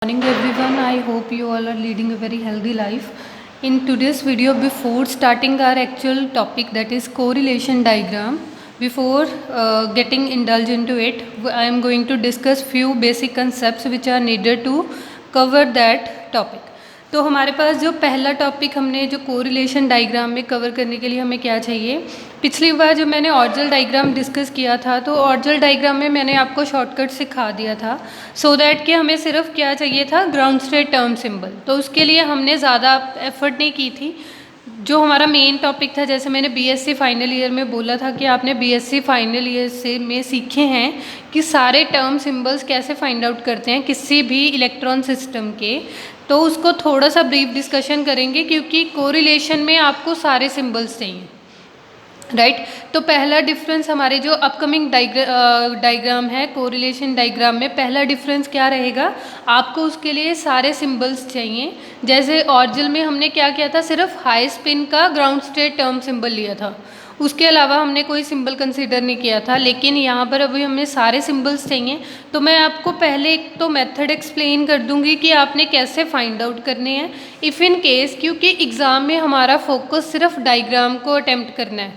Morning everyone, I hope you all are leading a very healthy life. In today's video, before starting our actual topic, that is correlation diagram, before getting indulged into it, I am going to discuss few basic concepts which are needed to cover that topic. तो हमारे पास जो पहला topic हमने जो correlation diagram में cover करने के लिए हमें क्या चाहिए, पिछली बार जो मैंने ऑर्डरल डायग्राम डिस्कस किया था तो ऑर्डरल डायग्राम में मैंने आपको शॉर्टकट सिखा दिया था सो दैट कि हमें सिर्फ क्या चाहिए था, ग्राउंड स्टेट टर्म सिंबल। तो उसके लिए हमने ज़्यादा एफर्ट नहीं की थी। जो हमारा मेन टॉपिक था, जैसे मैंने बीएससी फाइनल ईयर में बोला था कि आपने बीएससी फाइनल ईयर से में सीखे हैं कि सारे टर्म सिंबल्स कैसे फाइंड आउट करते हैं किसी भी इलेक्ट्रॉन सिस्टम के। तो उसको थोड़ा सा ब्रीफ डिस्कशन करेंगे क्योंकि कोरिलेशन में आपको सारे सिंबल्स चाहिए, राइट। तो पहला डिफरेंस हमारे जो अपकमिंग डायग्राम है कोरिलेशन डायग्राम में, पहला डिफरेंस क्या रहेगा, आपको उसके लिए सारे सिंबल्स चाहिए। जैसे ऑर्जिल में हमने क्या किया था, सिर्फ हाई स्पिन का ग्राउंड स्टेट टर्म सिंबल लिया था, उसके अलावा हमने कोई सिंबल कंसीडर नहीं किया था। लेकिन यहाँ पर अभी हमें सारे सिंबल्स चाहिए। तो मैं आपको पहले एक तो मेथड एक्सप्लेन कर दूंगी कि आपने कैसे फाइंड आउट करने हैं इफ़ इन केस, क्योंकि एग्ज़ाम में हमारा फोकस सिर्फ डायग्राम को अटेम्प्ट करना है,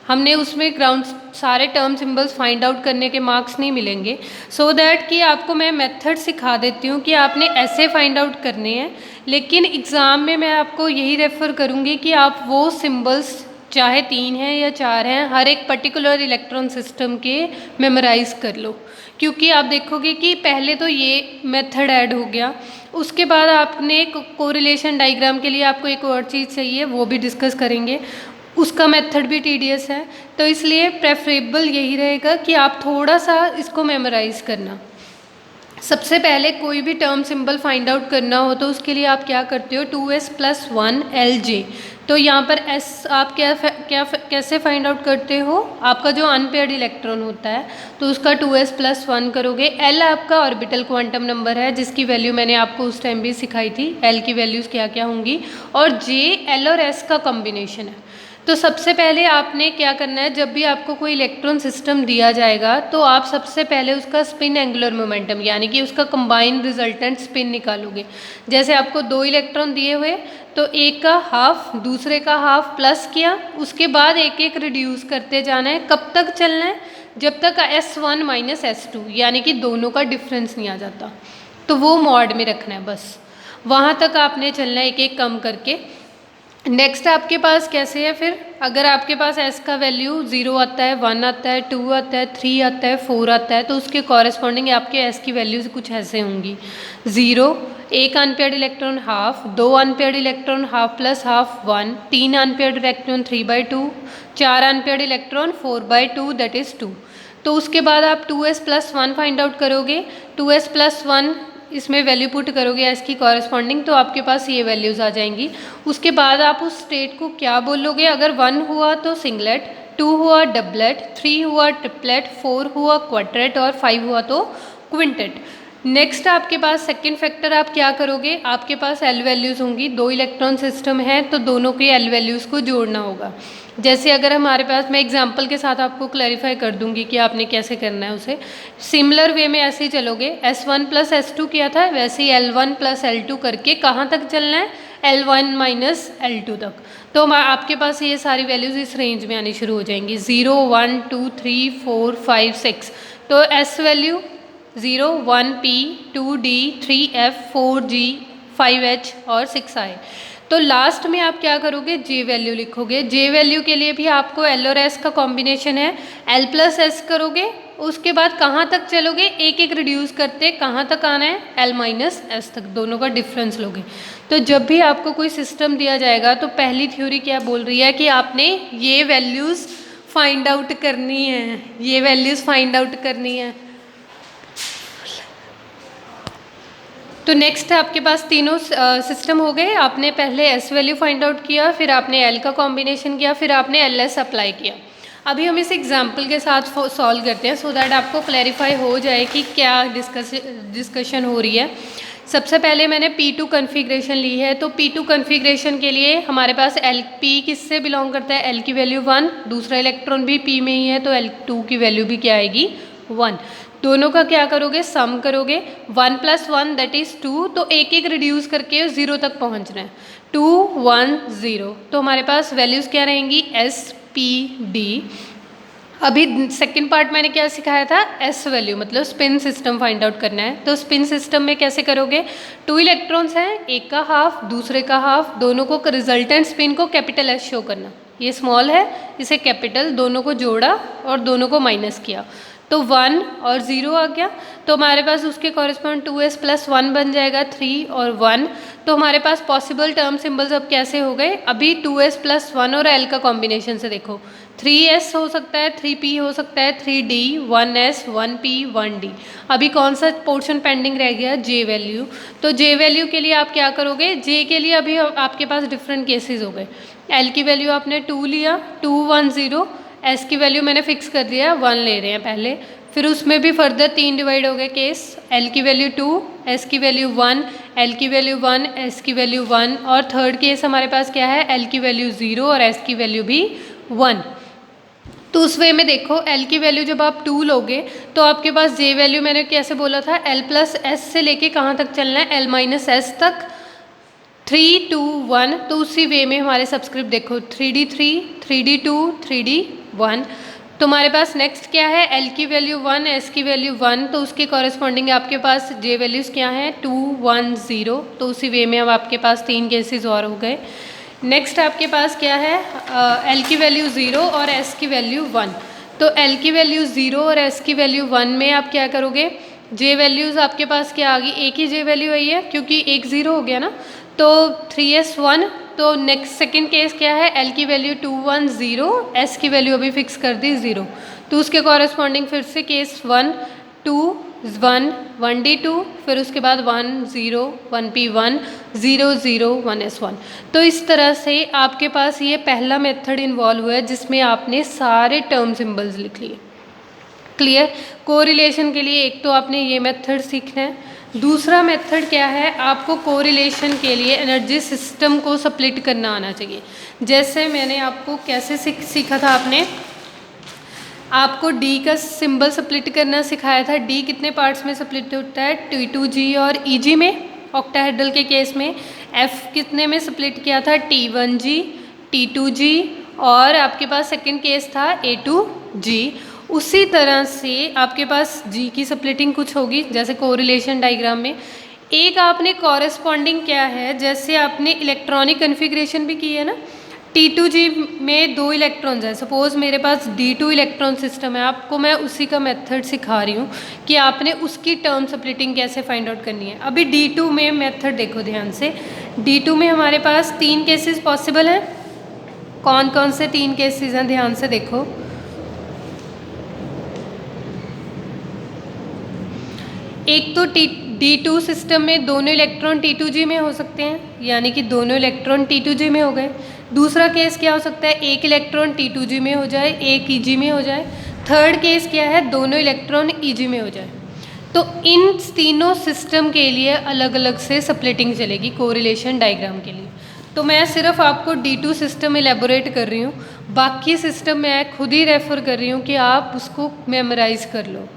हमने उसमें ग्राउंड सारे टर्म सिंबल्स फाइंड आउट करने के मार्क्स नहीं मिलेंगे। सो दैट कि आपको मैं मेथड सिखा देती हूँ कि आपने ऐसे फाइंड आउट करने हैं। लेकिन एग्ज़ाम में मैं आपको यही रेफ़र करूँगी कि आप वो सिंबल्स चाहे 3 हैं या 4 हैं, हर एक पर्टिकुलर इलेक्ट्रॉन सिस्टम के मेमोराइज़ कर लो। क्योंकि आप देखोगे कि पहले तो ये मेथड ऐड हो गया, उसके बाद आपने कोरिलेशन डायग्राम के लिए आपको एक और चीज़ चाहिए, वो भी डिस्कस करेंगे। उसका मेथड भी टीडियस है, तो इसलिए प्रेफरेबल यही रहेगा कि आप थोड़ा सा इसको मेमोराइज़ करना। सबसे पहले कोई भी टर्म सिंबल फाइंड आउट करना हो तो उसके लिए आप क्या करते हो, 2s+1 Lj। तो यहाँ पर s आप कैसे फाइंड आउट करते हो, आपका जो अनपेयर्ड इलेक्ट्रॉन होता है तो उसका 2s+1 करोगे। L आपका ऑर्बिटल क्वांटम नंबर है जिसकी वैल्यू मैंने आपको उस टाइम भी सिखाई थी, L की वैल्यूज़ क्या क्या होंगी, और J L और S का कॉम्बिनेशन है। तो सबसे पहले आपने क्या करना है, जब भी आपको कोई इलेक्ट्रॉन सिस्टम दिया जाएगा तो आप सबसे पहले उसका स्पिन एंगुलर मोमेंटम यानी कि उसका कंबाइंड रिजल्टेंट स्पिन निकालोगे। जैसे आपको 2 इलेक्ट्रॉन दिए हुए तो एक का हाफ दूसरे का हाफ प्लस किया, उसके बाद एक एक रिड्यूस करते जाना है। कब तक चलना है, जब तक S1 माइनस S2 यानी कि दोनों का डिफरेंस नहीं आ जाता, तो वो मॉड में रखना है, बस वहाँ तक आपने चलना है एक एक कम करके। नेक्स्ट आपके पास कैसे है फिर, अगर आपके पास S का वैल्यू 0 आता है, 1 आता है, 2 आता है, 3 आता है, 4 आता है, तो उसके कॉरेस्पॉन्डिंग आपके S की वैल्यूज कुछ ऐसे होंगी। 0 एक unpaired electron half, 2 unpaired electron half plus half 1, 3 unpaired electron 3/2, 4 unpaired electron 4/2 that is 2। तो उसके बाद आप 2s+1 फाइंड आउट करोगे, 2s+1 इसमें वैल्यू पुट करोगे एस की कॉरेस्पॉन्डिंग, तो आपके पास ये वैल्यूज़ आ जाएंगी। उसके बाद आप उस स्टेट को क्या बोलोगे, अगर 1 हुआ तो सिंगलेट, 2 हुआ डबलेट, 3 हुआ ट्रिपलेट, 4 हुआ क्वाड्रेट और 5 हुआ तो क्विंटेट। नेक्स्ट आपके पास सेकंड फैक्टर आप क्या करोगे, आपके पास एल वैल्यूज़ होंगी, 2 इलेक्ट्रॉन सिस्टम है तो दोनों के एल वैल्यूज़ को जोड़ना होगा। जैसे अगर हमारे पास, मैं एग्जांपल के साथ आपको क्लैरिफाई कर दूंगी कि आपने कैसे करना है उसे। सिमिलर वे में ऐसे ही चलोगे, S1 + S2 किया था वैसे ही L1 + L2 करके कहाँ तक चलना है, L1 माइनस L2 तक। तो आपके पास ये सारी वैल्यूज़ इस रेंज में आनी शुरू हो जाएंगी, 0 1 2 3 4 5 6। तो S value 0 1p 2d 3f 4g 5h और 6i। तो लास्ट में आप क्या करोगे, जे वैल्यू लिखोगे। जे वैल्यू के लिए भी आपको एल और एस का कॉम्बिनेशन है, L+S करोगे, उसके बाद कहाँ तक चलोगे, एक एक रिड्यूस करते कहाँ तक आना है, L-S तक, दोनों का डिफरेंस लोगे। तो जब भी आपको कोई सिस्टम दिया जाएगा तो पहली थ्योरी क्या बोल रही है कि आपने ये वैल्यूज़ फाइंड आउट करनी है, ये वैल्यूज़ फाइंड आउट करनी है। तो नेक्स्ट आपके पास तीनों सिस्टम हो गए, आपने पहले एस वैल्यू फाइंड आउट किया, फिर आपने एल का कॉम्बिनेशन किया, फिर आपने एल एस अप्लाई किया। अभी हम इस एग्जांपल के साथ सॉल्व करते हैं सो दैट आपको क्लैरिफाई हो जाए कि क्या डिस्कशन हो रही है। सबसे पहले मैंने P2 कन्फिग्रेशन ली है, तो P2 कन्फिग्रेशन के लिए हमारे पास P किससे बिलोंग करता है, L की वैल्यू 1, दूसरा इलेक्ट्रॉन भी P में ही है तो L2 की वैल्यू भी क्या आएगी, 1। दोनों का क्या करोगे, सम करोगे। 1 + 1 दैट इज़ 2, तो एक एक रिड्यूस करके 0 तक पहुंचना है। 2 1 0, तो हमारे पास वैल्यूज़ क्या रहेंगी, एस पी डी। अभी सेकंड पार्ट मैंने क्या सिखाया था, एस वैल्यू मतलब स्पिन सिस्टम फाइंड आउट करना है। तो स्पिन सिस्टम में कैसे करोगे, 2 इलेक्ट्रॉन्स हैं, एक का हाफ दूसरे का हाफ, दोनों को रिजल्टेंट स्पिन को कैपिटल एस शो करना। ये स्मॉल है, इसे कैपिटल, दोनों को जोड़ा और दोनों को माइनस किया, तो 1 और 0 आ गया। तो हमारे पास उसके कॉरेस्पॉन्ड 2s + 1 बन जाएगा, 3 और 1। तो हमारे पास पॉसिबल टर्म सिंबल्स अब कैसे हो गए, अभी 2s + 1 और l का कॉम्बिनेशन से देखो, 3s हो सकता है, 3p हो सकता है, 3d, 1s, 1p, 1d। अभी कौन सा पोर्शन पेंडिंग रह गया, j वैल्यू। तो j वैल्यू के लिए आप क्या करोगे, j के लिए अभी आपके पास डिफरेंट केसेस हो गए। l की वैल्यू आपने 2 लिया, 2 1 0, s की वैल्यू मैंने फिक्स कर दिया, 1 ले रहे हैं पहले। फिर उसमें भी फर्दर 3 डिवाइड हो गए केस, l की वैल्यू 2, s की वैल्यू 1, l की वैल्यू 1, s की वैल्यू 1, और थर्ड केस हमारे पास क्या है, l की वैल्यू 0 और s की वैल्यू भी 1। तो उस वे में देखो, l की वैल्यू जब आप 2 लोगे तो आपके पास j वैल्यू मैंने कैसे बोला था, l + s से लेके कहाँ तक चलना है, l - s तक, 3 2 1। तो उसी वे में हमारे सब्सक्रिप्ट देखो, 3d3, 3d2, 3d1। तो हमारे पास नेक्स्ट क्या है, l की वैल्यू 1, s की वैल्यू 1, तो उसके कॉरेस्पॉन्डिंग आपके पास j वैल्यूज़ क्या हैं, 2 1 0। तो उसी वे में अब आपके पास 3 केसेस और हो गए। नेक्स्ट आपके पास क्या है, l की वैल्यू 0 और s की वैल्यू 1। तो l की वैल्यू 0 और s की वैल्यू 1 में आप क्या करोगे, j वैल्यूज़ आपके पास क्या आ गई, एक ही j वैल्यू आई है क्योंकि एक 0 हो गया ना, तो 3s 1। तो नेक्स्ट सेकंड केस क्या है, l की वैल्यू 2 1 0, s की वैल्यू अभी फिक्स कर दी 0। तो उसके कॉरेस्पॉन्डिंग फिर से केस 1 2 1 1d2, फिर उसके बाद 1 0 1p 1 0 0 1s 1। तो इस तरह से आपके पास ये पहला मेथड इन्वॉल्व हुआ है जिसमें आपने सारे टर्म सिंबल्स लिख लिए। क्लियर। कोरिलेशन के लिए एक तो आपने ये मेथड सीखना है, दूसरा मेथड क्या है, आपको कोरिलेशन के लिए एनर्जी सिस्टम को स्प्लिट करना आना चाहिए। जैसे मैंने आपको कैसे सीखा था, आपको D का सिंबल स्प्लिट करना सिखाया था। D कितने पार्ट्स में स्प्लिट होता है, T2G और EG में, ऑक्टाहेड्रल के केस में। F कितने में स्प्लिट किया था, T1G, T2G, और आपके पास सेकंड केस था A2G। उसी तरह से आपके पास G की स्प्लिटिंग कुछ होगी जैसे कोरिलेशन डायग्राम में। एक आपने कॉरेस्पॉन्डिंग क्या है, जैसे आपने इलेक्ट्रॉनिक कन्फिग्रेशन भी की है ना, T2G में 2 इलेक्ट्रॉन्स हैं, सपोज मेरे पास D2 इलेक्ट्रॉन सिस्टम है, आपको मैं उसी का मेथड सिखा रही हूँ कि आपने उसकी टर्म स्प्लिटिंग कैसे फाइंड आउट करनी है। अभी D2 में मेथड देखो ध्यान से, D2 में हमारे पास 3 केसेस पॉसिबल हैं। कौन कौन से 3 केसेस हैं, ध्यान से देखो। एक तो D2 सिस्टम में दोनों इलेक्ट्रॉन T2G में हो सकते हैं, यानी कि दोनों इलेक्ट्रॉन T2G में हो गए। दूसरा केस क्या हो सकता है, एक इलेक्ट्रॉन T2G में हो जाए, एक EG में हो जाए। थर्ड केस क्या है, दोनों इलेक्ट्रॉन EG में हो जाए। तो इन तीनों सिस्टम के लिए अलग अलग से स्प्लिटिंग चलेगी कोरिलेशन डायग्राम के लिए। तो मैं सिर्फ आपको D2 सिस्टम एलेबोरेट कर रही हूँ, बाकी सिस्टम मैं खुद ही रेफ़र कर रही हूँ कि आप उसको मेमोराइज कर लो।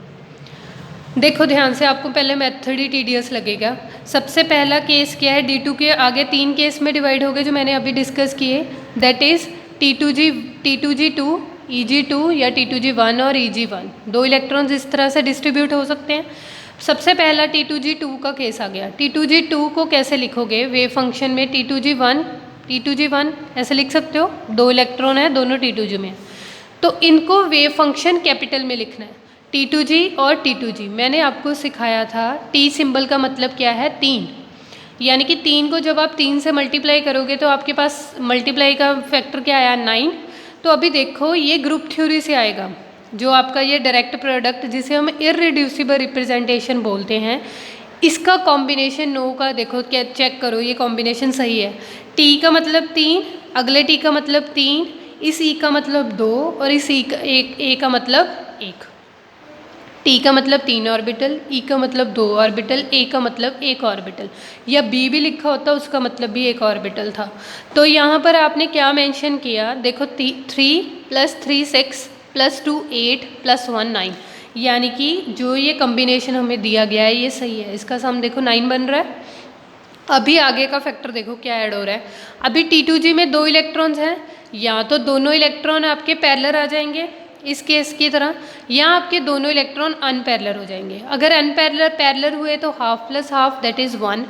देखो ध्यान से, आपको पहले मेथड ही टीडियस लगेगा। सबसे पहला केस क्या है, D2 के आगे 3 केस में डिवाइड हो गए जो मैंने अभी डिस्कस किए, दैट इज़ T2G2, EG2 या T2G1 और EG1। 2 इलेक्ट्रॉन्स इस तरह से डिस्ट्रीब्यूट हो सकते हैं। सबसे पहला T2G2 का केस आ गया। T2G2 को कैसे लिखोगे, वेव फंक्शन में T2G1 ऐसे लिख सकते हो, 2 इलेक्ट्रॉन है, दोनों T2G में। तो इनको वेव फंक्शन कैपिटल में लिखना है, T2G और T2G। मैंने आपको सिखाया था T सिंबल का मतलब क्या है, 3, यानी कि 3 को जब आप 3 से मल्टीप्लाई करोगे तो आपके पास मल्टीप्लाई का फैक्टर क्या आया, 9। तो अभी देखो ये ग्रुप थ्योरी से आएगा, जो आपका ये डायरेक्ट प्रोडक्ट जिसे हम इररिड्यूसिबल रिप्रेजेंटेशन बोलते हैं, इसका कॉम्बिनेशन 9 का देखो, क्या चेक करो ये कॉम्बिनेशन सही है। T का मतलब 3, अगले T का मतलब 3, इस E का मतलब 2 और इस A का मतलब 1। T का मतलब 3 ऑर्बिटल, E का मतलब 2 ऑर्बिटल, A का मतलब 1 ऑर्बिटल, या B भी लिखा होता उसका मतलब भी 1 ऑर्बिटल था। तो यहाँ पर आपने क्या मेंशन किया, देखो 3 + 3 6 + 2 8 + 1 9, यानी कि जो ये कॉम्बिनेशन हमें दिया गया है ये सही है। इसका सम देखो 9 बन रहा है। अभी आगे का फैक्टर देखो क्या ऐड हो रहा है। अभी T2G में 2 इलेक्ट्रॉन्स हैं, या तो दोनों इलेक्ट्रॉन आपके पैरेलल आ जाएंगे इस केस की तरह, या आपके दोनों इलेक्ट्रॉन अनपैरेलल हो जाएंगे। अगर अनपैरेलल पैरेलल हुए तो half plus half that is 1,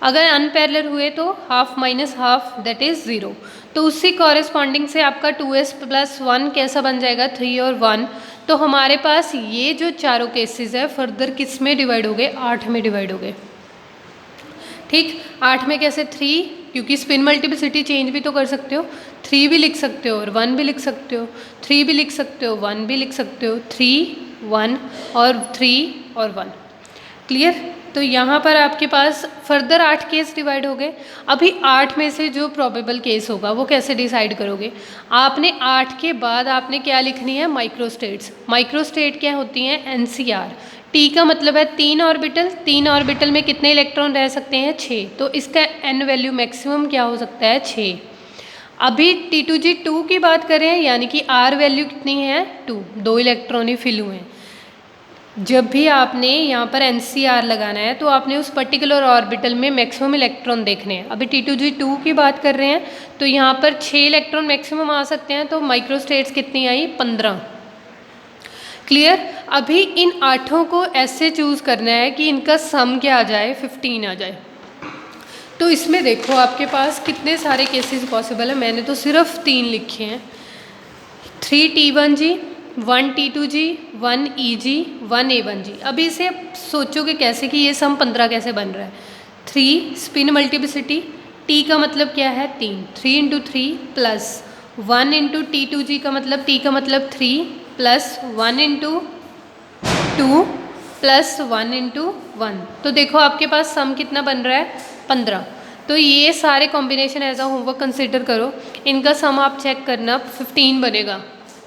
अगर अनपैरेलल हुए तो half minus half that is 0। तो उसी कॉरेस्पॉन्डिंग से आपका 2s प्लस 1 कैसा बन जाएगा, 3 और 1। तो हमारे पास ये जो चारों केसेस है फर्दर किस में डिवाइड हो गए, 8 में डिवाइड हो गए। ठीक, 8 में कैसे, 3, क्योंकि स्पिन मल्टीप्लिसिटी चेंज भी तो कर सकते हो, 3 भी लिख सकते हो और 1 भी लिख सकते हो, 3 भी लिख सकते हो 1 भी लिख सकते हो, 3 1 और 3 और 1। क्लियर। तो यहाँ पर आपके पास फर्दर 8 केस डिवाइड हो गए। अभी 8 में से जो प्रोबेबल केस होगा वो कैसे डिसाइड करोगे, आपने 8 के बाद आपने क्या लिखनी है, माइक्रोस्टेट्स। माइक्रोस्टेट क्या होती हैं, एनसीआर। टी का मतलब है 3 ऑर्बिटल, 3 ऑर्बिटल में कितने इलेक्ट्रॉन रह सकते हैं, 6। तो इसका एन वैल्यू मैक्सिमम क्या हो सकता है, 6। अभी T2G2 की बात करें, यानी कि आर वैल्यू कितनी है, 2, 2 इलेक्ट्रॉन ही फिल हुए हैं। जब भी आपने यहाँ पर NCR लगाना है तो आपने उस पर्टिकुलर ऑर्बिटल में मैक्सिमम इलेक्ट्रॉन देखने हैं। अभी T2G2 की बात कर रहे हैं तो यहाँ पर 6 इलेक्ट्रॉन मैक्सिमम आ सकते हैं, तो माइक्रोस्टेट्स कितनी आई, 15। क्लियर। अभी इन 8 को ऐसे चूज़ करना है कि इनका सम क्या आ जाए, 15 आ जाए। तो इसमें देखो आपके पास कितने सारे केसेस पॉसिबल है, मैंने तो सिर्फ 3 लिखे हैं। 3T1G, 1T2G, 1EG, 1A1G। अभी इसे सोचोगे कैसे कि ये सम 15 कैसे बन रहा है। 3 स्पिन मल्टीप्लिसिटी, T का मतलब क्या है, 3, 3 इंटू 3 प्लस 1 इंटू T2G का मतलब, T का मतलब 3 प्लस 1 इंटू 2 प्लस 1 इंटू 1। तो देखो आपके पास सम कितना बन रहा है, 15। तो ये सारे combination as a homework consider करो, इनका सम आप चेक करना, 15 बनेगा,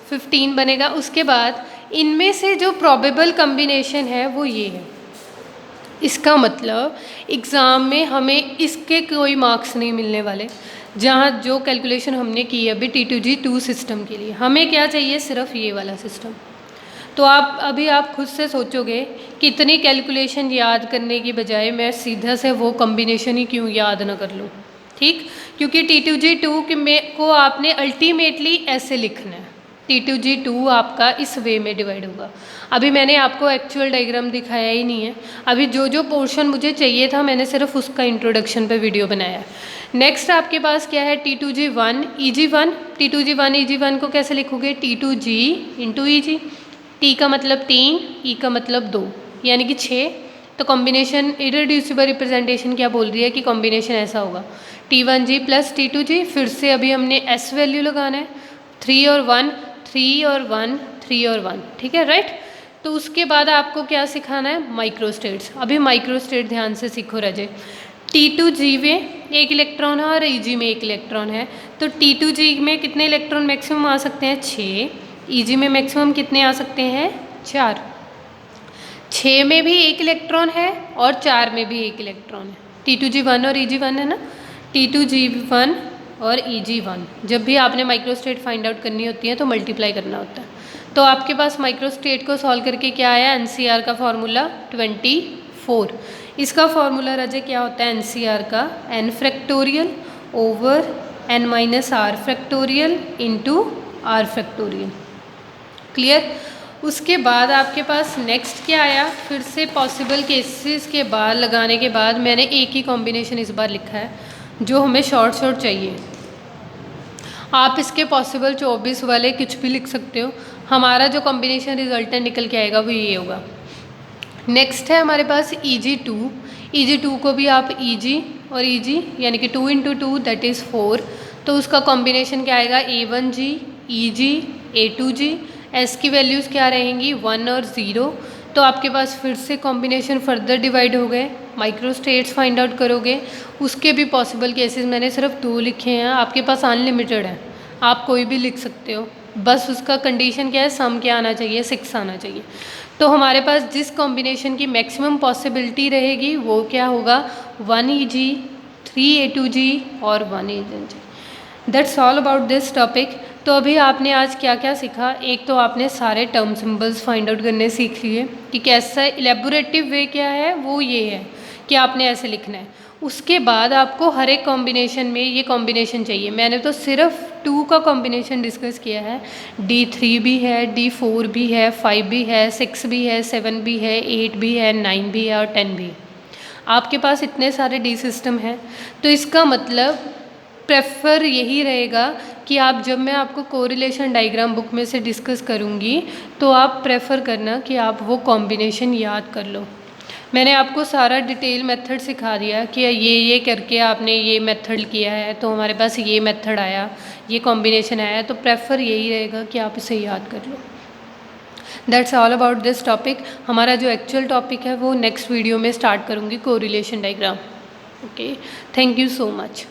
15 बनेगा। उसके बाद इनमें से जो प्रोबेबल कॉम्बिनेशन है वो ये है। इसका मतलब एग्ज़ाम में हमें इसके कोई मार्क्स नहीं मिलने वाले। जहाँ जो कैलकुलेशन हमने की है अभी T2G2 सिस्टम के लिए, हमें क्या चाहिए, सिर्फ ये वाला सिस्टम। तो आप खुद से सोचोगे कि इतनी कैलकुलेशन याद करने की बजाय मैं सीधा से वो कॉम्बिनेशन ही क्यों याद ना कर लूँ। ठीक, क्योंकि T2G2 को आपने अल्टीमेटली ऐसे लिखना है। T2G2 आपका इस वे में डिवाइड होगा। अभी मैंने आपको एक्चुअल डायग्राम दिखाया ही नहीं है। अभी जो जो पोर्शन मुझे चाहिए था मैंने सिर्फ उसका इंट्रोडक्शन पे वीडियो बनाया है। नेक्स्ट आपके पास क्या है, T2G1 EG1। T2G1 EG1 को कैसे लिखोगे, T2G इंटू EG। T का मतलब 3, E का मतलब 2, यानी कि 6। तो कॉम्बिनेशन इररिड्यूसिबल रिप्रेजेंटेशन क्या बोल रही है कि कॉम्बिनेशन ऐसा होगा, T1G प्लस T2G। फिर से अभी हमने S वैल्यू लगाना है, 3 और 1, 3 और 1, 3 और 1। ठीक है, राइट। तो उसके बाद आपको क्या सिखाना है, माइक्रोस्टेट्स। अभी माइक्रोस्टेट ध्यान से सीखो रजे। T2G में 1 इलेक्ट्रॉन है और EG में 1 इलेक्ट्रॉन है। तो T2G में कितने इलेक्ट्रॉन मैक्सिमम आ सकते हैं, 6। EG में मैक्सिमम कितने आ सकते हैं, 4। 6 में भी 1 इलेक्ट्रॉन है और 4 में भी 1 इलेक्ट्रॉन है। T2G1 और EG1 है ना, T2G1 और EG1। जब भी आपने माइक्रोस्टेट फाइंड आउट करनी होती है तो मल्टीप्लाई करना होता है। तो आपके पास माइक्रोस्टेट को सॉल्व करके क्या आया, NCR का फॉर्मूला 24। इसका फॉर्मूला रजे क्या होता है, NCR का n factorial over n minus r factorial into r factorial. Clear. उसके बाद आपके पास नेक्स्ट क्या आया, फिर से पॉसिबल केसेस के बाद लगाने के बाद मैंने एक ही कॉम्बिनेशन इस बार लिखा है जो हमें शॉर्ट चाहिए। आप इसके पॉसिबल 24 वाले कुछ भी लिख सकते हो। हमारा जो कॉम्बिनेशन रिजल्टेंट निकल के आएगा वो ये होगा। नेक्स्ट है हमारे पास EG2। EG2 को भी आप EG और EG यानी कि 2 इंटू 2 दैट इज़ 4। तो उसका कॉम्बिनेशन क्या आएगा, A1G EG A2G। S की वैल्यूज़ क्या रहेंगी, 1 और 0। तो आपके पास फिर से कॉम्बिनेशन फर्दर डिवाइड हो गए। माइक्रोस्टेट्स फाइंड आउट करोगे, उसके भी पॉसिबल केसेस मैंने सिर्फ 2 लिखे हैं। आपके पास अनलिमिटेड है, आप कोई भी लिख सकते हो, बस उसका कंडीशन क्या है, सम क्या आना चाहिए, 6 आना चाहिए। तो हमारे पास जिस कॉम्बिनेशन की मैक्सिमम पॉसिबिलिटी रहेगी वो क्या होगा, 1EG 3A2G और 1A1G। That's all about this topic. तो अभी आपने आज क्या क्या सीखा, एक तो आपने सारे टर्म सिंबल्स फाइंड आउट करने सीख लिए कि कैसा इलेबोरेटिव वे क्या है, वो ये है कि आपने ऐसे लिखना है। उसके बाद आपको हर एक कॉम्बिनेशन में ये कॉम्बिनेशन चाहिए। मैंने तो सिर्फ 2 का कॉम्बिनेशन डिस्कस किया है, D3 भी है, D4 भी है, 5 भी है, 6 भी है, 7 भी है, 8 भी है, 9 भी है और 10 भी है। आपके पास इतने सारे डी सिस्टम हैं, तो इसका मतलब प्रेफर यही रहेगा कि आप, जब मैं आपको कोरिलेशन डायग्राम बुक में से डिस्कस करूँगी, तो आप प्रेफर करना कि आप वो कॉम्बिनेशन याद कर लो। मैंने आपको सारा डिटेल मेथड सिखा दिया कि ये करके आपने ये मेथड किया है तो हमारे पास ये मेथड आया, ये कॉम्बिनेशन आया, तो प्रेफर यही रहेगा कि आप इसे याद कर लो। That's all about this topic. हमारा जो एक्चुअल टॉपिक है वो नेक्स्ट वीडियो में स्टार्ट करूँगी, correlation diagram. Okay, thank you so much.